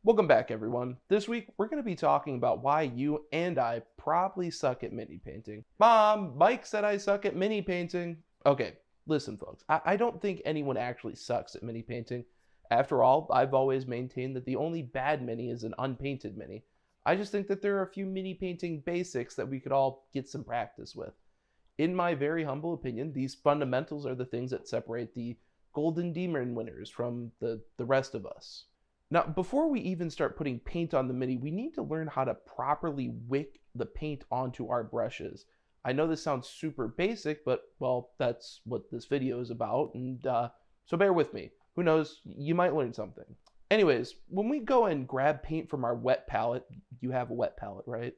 Welcome back, everyone. This week, we're going to be talking about why you and I probably suck at mini painting. Mom, Mike said I suck at mini painting. Okay, listen, folks. I don't think anyone actually sucks at mini painting. After all, I've always maintained that the only bad mini is an unpainted mini. I just think that there are a few mini painting basics that we could all get some practice with. In my very humble opinion, these fundamentals are the things that separate the Golden Demon winners from the rest of us. Now, before we even start putting paint on the mini, we need to learn how to properly wick the paint onto our brushes. I know this sounds super basic, but well, that's what this video is about, and so bear with me. Who knows, you might learn something. Anyways, when we go and grab paint from our wet palette, you have a wet palette, right?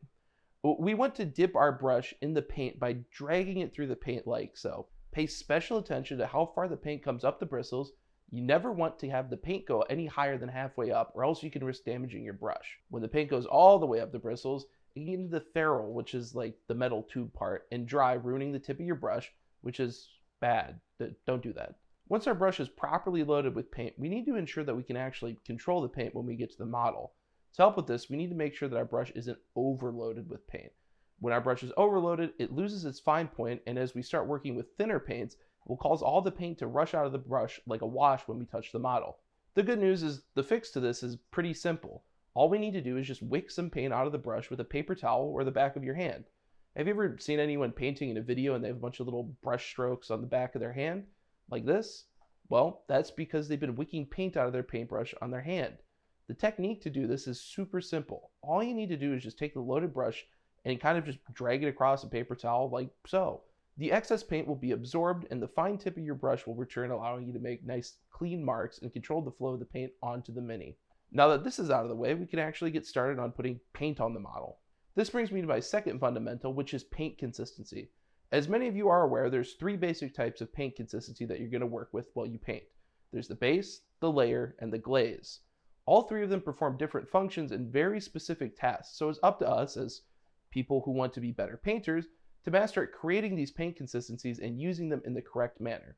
We want to dip our brush in the paint by dragging it through the paint like so. Pay special attention to how far the paint comes up the bristles. You never want to have the paint go any higher than halfway up, or else you can risk damaging your brush. When the paint goes all the way up the bristles, you get into the ferrule, which is like the metal tube part, and dry, ruining the tip of your brush, which is bad. Don't do that. Once our brush is properly loaded with paint, we need to ensure that we can actually control the paint when we get to the model. To help with this, we need to make sure that our brush isn't overloaded with paint. When our brush is overloaded, it loses its fine point, and as we start working with thinner paints, will cause all the paint to rush out of the brush like a wash when we touch the model. The good news is the fix to this is pretty simple. All we need to do is just wick some paint out of the brush with a paper towel or the back of your hand. Have you ever seen anyone painting in a video and they have a bunch of little brush strokes on the back of their hand? Like this? Well, that's because they've been wicking paint out of their paintbrush on their hand. The technique to do this is super simple. All you need to do is just take the loaded brush and kind of just drag it across a paper towel like so. The excess paint will be absorbed and the fine tip of your brush will return, allowing you to make nice clean marks and control the flow of the paint onto the mini. Now that this is out of the way, we can actually get started on putting paint on the model. This brings me to my second fundamental, which is paint consistency. As many of you are aware, there's three basic types of paint consistency that you're going to work with while you paint. There's the base, the layer, and the glaze. All three of them perform different functions and very specific tasks, so it's up to us as people who want to be better painters to master at creating these paint consistencies and using them in the correct manner.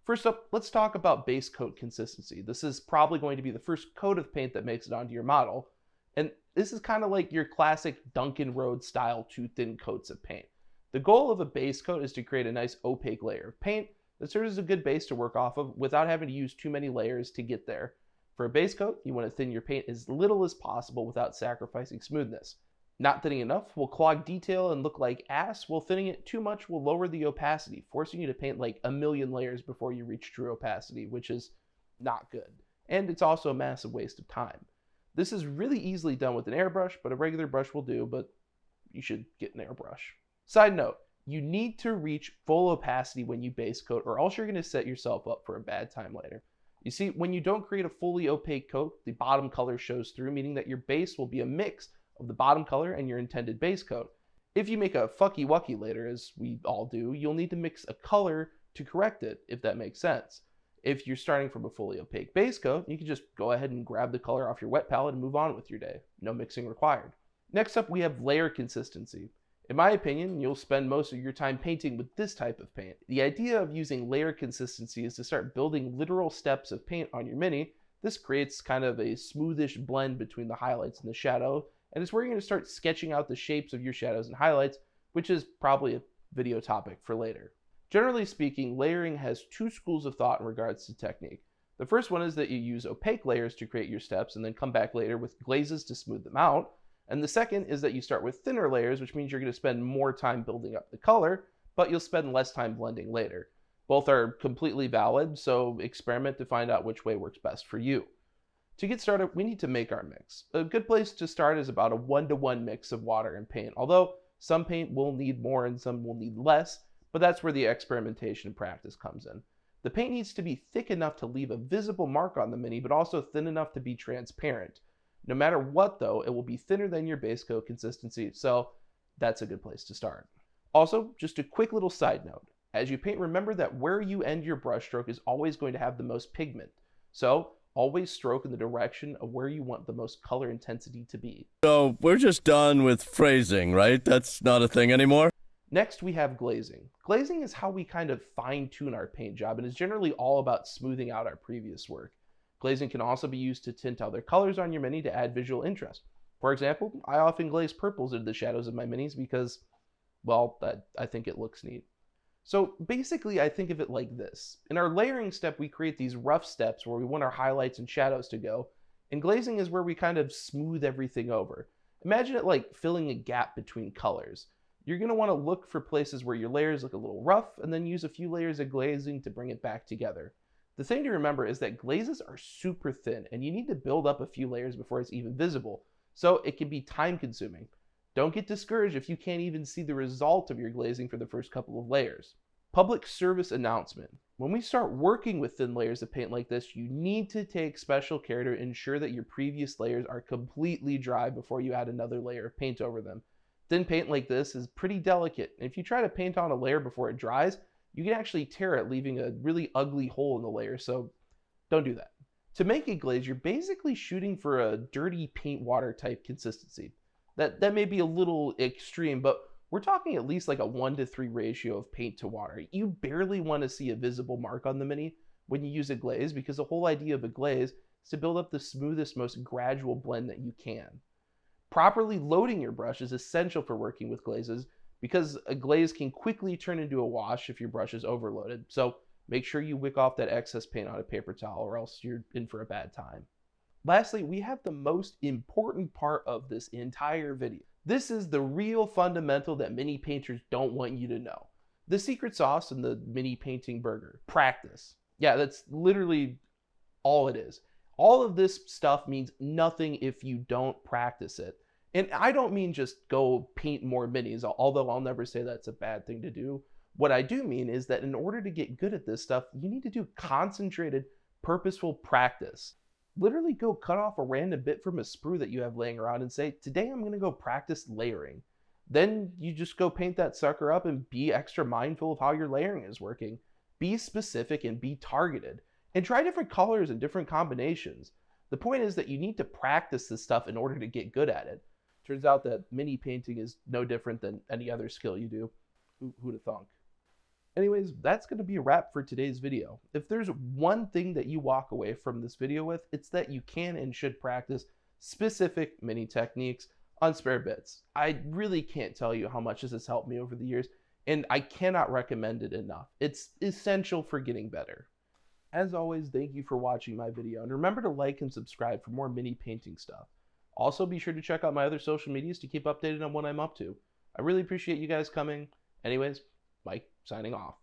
First up, let's talk about base coat consistency. This is probably going to be the first coat of paint that makes it onto your model, and this is kind of like your classic Dunkin' Road style 2 thin coats of paint. The goal of a base coat is to create a nice opaque layer of paint that serves as a good base to work off of without having to use too many layers to get there. For a base coat, you want to thin your paint as little as possible without sacrificing smoothness. Not thinning enough will clog detail and look like ass, while thinning it too much will lower the opacity, forcing you to paint like a million layers before you reach true opacity, which is not good. And it's also a massive waste of time. This is really easily done with an airbrush, but a regular brush will do, but you should get an airbrush. Side note, you need to reach full opacity when you base coat, or else you're going to set yourself up for a bad time later. You see, when you don't create a fully opaque coat, the bottom color shows through, meaning that your base will be a mix of the bottom color and your intended base coat. If you make a fucky wucky later, as we all do, you'll need to mix a color to correct it, if that makes sense. If you're starting from a fully opaque base coat, you can just go ahead and grab the color off your wet palette and move on with your day. No mixing required. Next up, we have layer consistency. In my opinion, you'll spend most of your time painting with this type of paint. The idea of using layer consistency is to start building literal steps of paint on your mini. This creates kind of a smoothish blend between the highlights and the shadow, and it's where you're going to start sketching out the shapes of your shadows and highlights, which is probably a video topic for later. Generally speaking, layering has two schools of thought in regards to technique. The first one is that you use opaque layers to create your steps and then come back later with glazes to smooth them out. And the second is that you start with thinner layers, which means you're going to spend more time building up the color, but you'll spend less time blending later. Both are completely valid, so experiment to find out which way works best for you. To get started, we need to make our mix. A good place to start is about a 1-to-1 mix of water and paint, although some paint will need more and some will need less, but that's where the experimentation and practice comes in. The paint needs to be thick enough to leave a visible mark on the mini, but also thin enough to be transparent. No matter what though, it will be thinner than your base coat consistency, so that's a good place to start. Also, just a quick little side note. As you paint, remember that where you end your brush stroke is always going to have the most pigment. So always stroke in the direction of where you want the most color intensity to be. So we're just done with phrasing, right? That's not a thing anymore? Next, we have glazing. Glazing is how we kind of fine-tune our paint job and is generally all about smoothing out our previous work. Glazing can also be used to tint other colors on your mini to add visual interest. For example, I often glaze purples into the shadows of my minis because, well, I think it looks neat. So basically, I think of it like this. In our layering step, we create these rough steps where we want our highlights and shadows to go, and glazing is where we kind of smooth everything over. Imagine it like filling a gap between colors. You're going to want to look for places where your layers look a little rough, and then use a few layers of glazing to bring it back together. The thing to remember is that glazes are super thin, and you need to build up a few layers before it's even visible, so it can be time consuming. Don't get discouraged if you can't even see the result of your glazing for the first couple of layers. Public service announcement. When we start working with thin layers of paint like this, you need to take special care to ensure that your previous layers are completely dry before you add another layer of paint over them. Thin paint like this is pretty delicate, and if you try to paint on a layer before it dries, you can actually tear it, leaving a really ugly hole in the layer, so don't do that. To make a glaze, you're basically shooting for a dirty paint water type consistency. That may be a little extreme, but we're talking at least like a 1-to-3 ratio of paint to water. You barely want to see a visible mark on the mini when you use a glaze, because the whole idea of a glaze is to build up the smoothest, most gradual blend that you can. Properly loading your brush is essential for working with glazes, because a glaze can quickly turn into a wash if your brush is overloaded. So make sure you wick off that excess paint on a paper towel, or else you're in for a bad time. Lastly, we have the most important part of this entire video. This is the real fundamental that mini painters don't want you to know. The secret sauce in the mini painting burger: practice. Yeah, that's literally all it is. All of this stuff means nothing if you don't practice it. And I don't mean just go paint more minis, although I'll never say that's a bad thing to do. What I do mean is that in order to get good at this stuff, you need to do concentrated, purposeful practice. Literally go cut off a random bit from a sprue that you have laying around and say, today I'm going to go practice layering. Then you just go paint that sucker up and be extra mindful of how your layering is working. Be specific and be targeted. And try different colors and different combinations. The point is that you need to practice this stuff in order to get good at it. Turns out that mini painting is no different than any other skill you do. Who'd have thunk? Anyways, that's going to be a wrap for today's video. If there's one thing that you walk away from this video with, it's that you can and should practice specific mini techniques on spare bits. I really can't tell you how much this has helped me over the years, and I cannot recommend it enough. It's essential for getting better. As always, thank you for watching my video, and remember to like and subscribe for more mini painting stuff. Also, be sure to check out my other social medias to keep updated on what I'm up to. I really appreciate you guys coming. Anyways, Mike signing off.